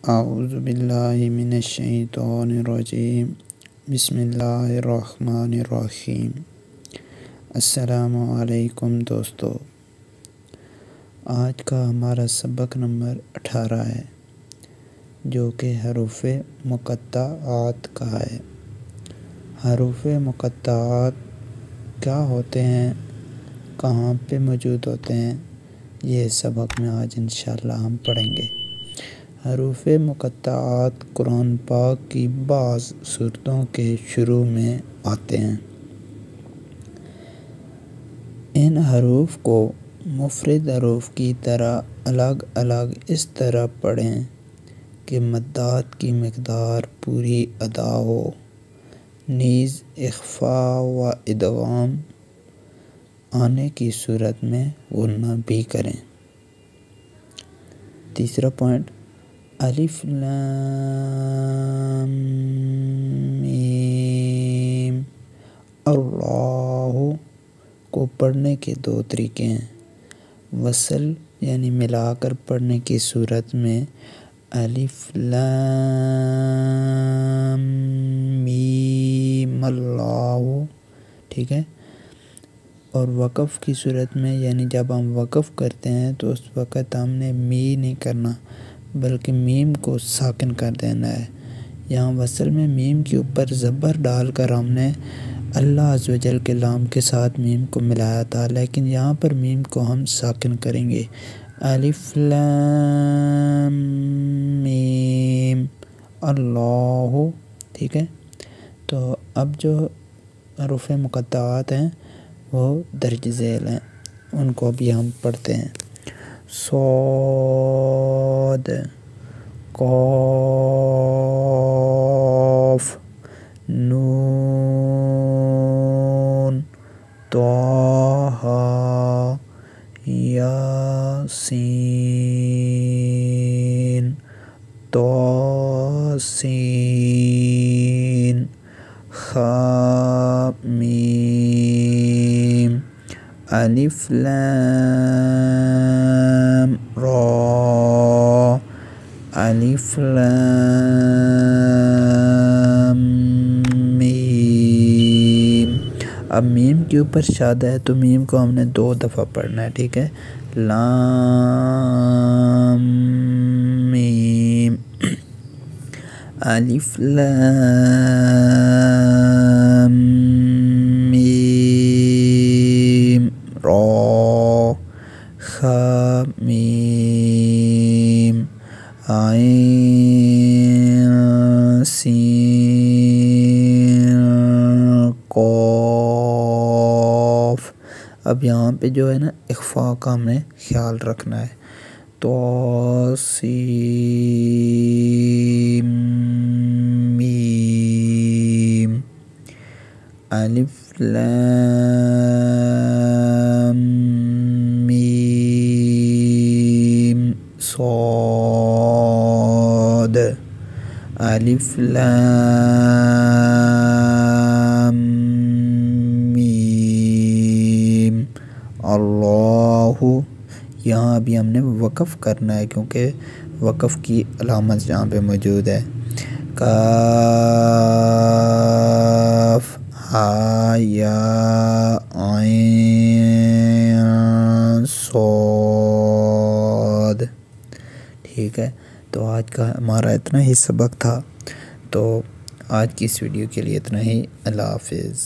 اعوذ باللہ من الشیطان الرجیم بسم اللہ الرحمن الرحیم۔ السلام علیکم دوستو، آج کا ہمارا سبق نمبر 18 ہے جو کہ حروف مقطعات کا ہے۔ حروف مقطعات کیا ہوتے ہیں، کہاں پہ موجود ہوتے ہیں، یہ سبق میں آج انشاءاللہ ہم پڑھیں گے۔ حروف مقطعات قرآن پاک کی بعض سورتوں کے شروع میں آتے ہیں۔ ان حروف کو مفرد حروف کی طرح الگ الگ اس طرح پڑھیں کہ مدات کی مقدار پوری ادا ہو، نیز اخفاء و ادغام آنے کی صورت میں غنہ بھی کریں۔ تیسرا پوائنٹ، الف لام میم اللہ کو پڑھنے کے دو طریقے ہیں۔ وصل یعنی ملا کر پڑھنے کی صورت میں الف لام میم اللہ، ٹھیک ہے، اور وقف کی صورت میں یعنی جب ہم وقف کرتے ہیں تو اس وقت ہم نے می نہیں کرنا بلکہ میم کو ساکن کر دینا ہے۔ یہاں وصل میں میم کے اوپر زبر ڈال کر ہم نے اللہ عز و جل کے لام کے ساتھ میم کو ملایا تھا، لیکن یہاں پر میم کو ہم ساکن کریں گے، الف لام میم اللہ، ٹھیک ہے۔ تو اب جو حروف مقطعات ہیں وہ درج ذیل ہیں، ان کو بھی ہم پڑھتے ہیں۔ صاد، قاف، نون، طٰ، یاسین، طاسین، خا میم، الف لام را، الف لام میم۔ اب میم کے اوپر شاد ہے تو میم کو ہم نے 2 دفعہ پڑھنا ہے، ٹھیک ہے، لام میم، الف لام میم را، خا میم، عین سین قاف۔ اب یہاں پہ جو ہے نا اخفاء کا ہم نے خیال رکھنا ہے، طاسین میم، الف لام میم صاد، الف لام میم اللہ۔ یہاں بھی ہم نے وقف کرنا ہے کیونکہ وقف کی علامت یہاں پہ موجود ہے، کاف، ہا یا عین صاد، ٹھیک ہے۔ تو آج کا ہمارا اتنا ہی سبق تھا، تو آج کی اس ویڈیو کے لیے اتنا ہی، اللہ حافظ۔